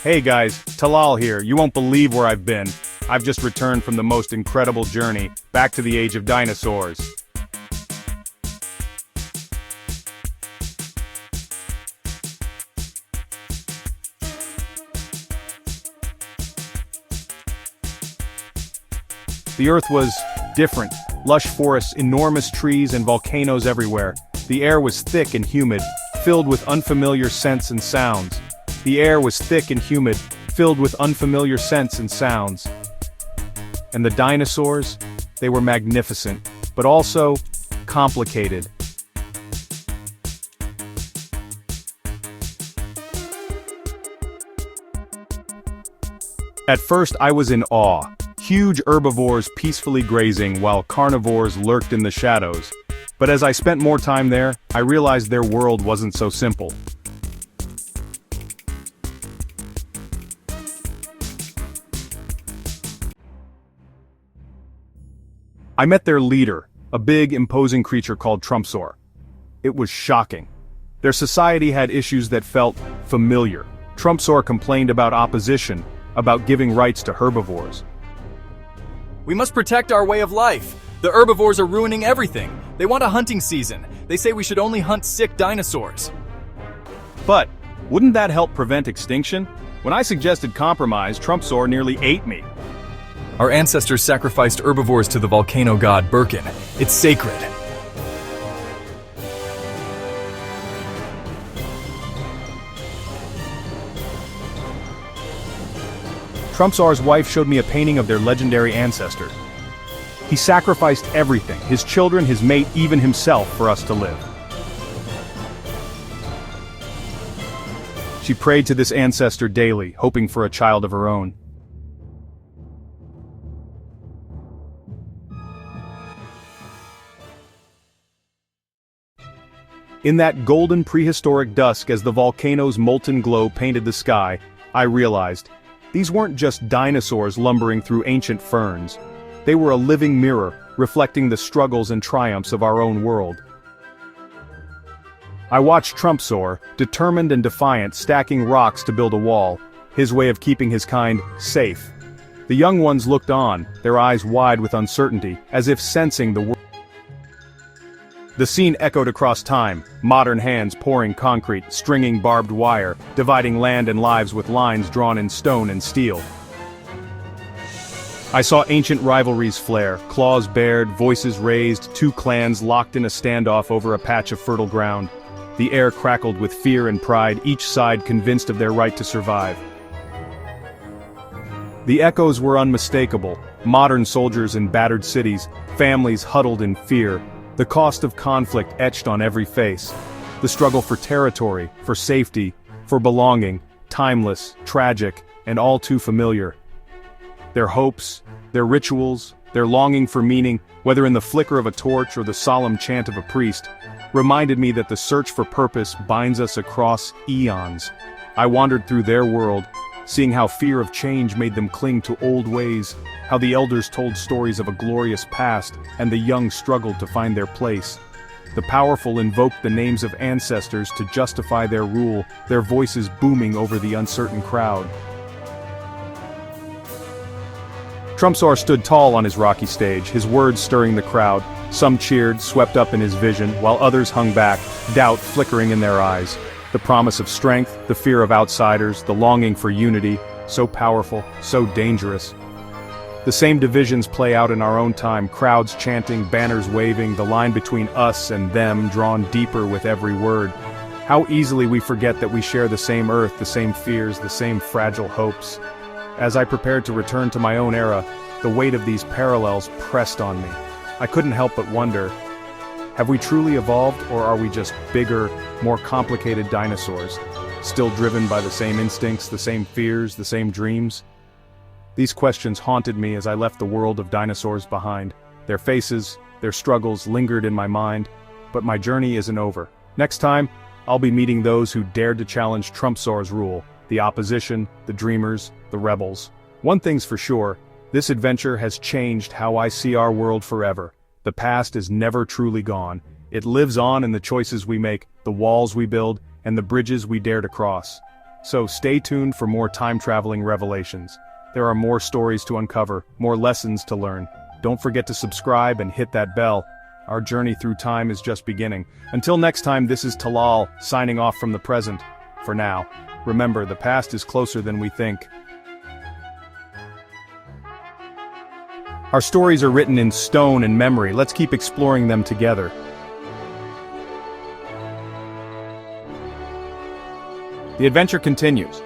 Hey guys, Talal here. You won't believe where I've been. I've just returned from the most incredible journey, back to the age of dinosaurs. The Earth was different. Lush forests, enormous trees, and volcanoes everywhere. The air was thick and humid, filled with unfamiliar scents and sounds. The air was thick and humid, filled with unfamiliar scents and sounds. And the dinosaurs? They were magnificent, but also complicated. At first I was in awe. Huge herbivores peacefully grazing while carnivores lurked in the shadows. But as I spent more time there, I realized their world wasn't so simple. I met their leader, a big, imposing creature called Trumpsaur. It was shocking. Their society had issues that felt familiar. Trumpsaur complained about opposition, about giving rights to herbivores. We must protect our way of life. The herbivores are ruining everything. They want a hunting season. They say we should only hunt sick dinosaurs. But, wouldn't that help prevent extinction? When I suggested compromise, Trumpsaur nearly ate me. Our ancestors sacrificed herbivores to the volcano god Birkin. It's sacred. Trumpsaur's wife showed me a painting of their legendary ancestor. He sacrificed everything, his children, his mate, even himself, for us to live. She prayed to this ancestor daily, hoping for a child of her own. In that golden prehistoric dusk as the volcano's molten glow painted the sky, I realized, these weren't just dinosaurs lumbering through ancient ferns. They were a living mirror, reflecting the struggles and triumphs of our own world. I watched Trumpsaur, determined and defiant, stacking rocks to build a wall, his way of keeping his kind safe. The young ones looked on, their eyes wide with uncertainty, as if sensing the world. The scene echoed across time, modern hands pouring concrete, stringing barbed wire, dividing land and lives with lines drawn in stone and steel. I saw ancient rivalries flare, claws bared, voices raised, two clans locked in a standoff over a patch of fertile ground. The air crackled with fear and pride, each side convinced of their right to survive. The echoes were unmistakable, modern soldiers in battered cities, families huddled in fear, the cost of conflict etched on every face. The struggle for territory, for safety, for belonging, timeless, tragic, and all too familiar. Their hopes, their rituals, their longing for meaning, whether in the flicker of a torch or the solemn chant of a priest, reminded me that the search for purpose binds us across eons. I wandered through their world, seeing how fear of change made them cling to old ways, how the elders told stories of a glorious past, and the young struggled to find their place. The powerful invoked the names of ancestors to justify their rule, their voices booming over the uncertain crowd. Trumpsaur stood tall on his rocky stage, his words stirring the crowd. Some cheered, swept up in his vision, while others hung back, doubt flickering in their eyes. The promise of strength, the fear of outsiders, the longing for unity, so powerful, so dangerous. The same divisions play out in our own time, crowds chanting, banners waving, the line between us and them drawn deeper with every word. How easily we forget that we share the same earth, the same fears, the same fragile hopes. As I prepared to return to my own era, the weight of these parallels pressed on me. I couldn't help but wonder, have we truly evolved, or are we just bigger, more complicated dinosaurs, still driven by the same instincts, the same fears, the same dreams? These questions haunted me as I left the world of dinosaurs behind. Their faces, their struggles lingered in my mind, but my journey isn't over. Next time, I'll be meeting those who dared to challenge Trumpsaur's rule, the opposition, the dreamers, the rebels. One thing's for sure, this adventure has changed how I see our world forever. The past is never truly gone. It lives on in the choices we make, the walls we build, and the bridges we dare to cross. So stay tuned for more time-traveling revelations. There are more stories to uncover, more lessons to learn. Don't forget to subscribe and hit that bell. Our journey through time is just beginning. Until next time, this is Talal, signing off from the present. For now, remember, the past is closer than we think. Our stories are written in stone and memory. Let's keep exploring them together. The adventure continues.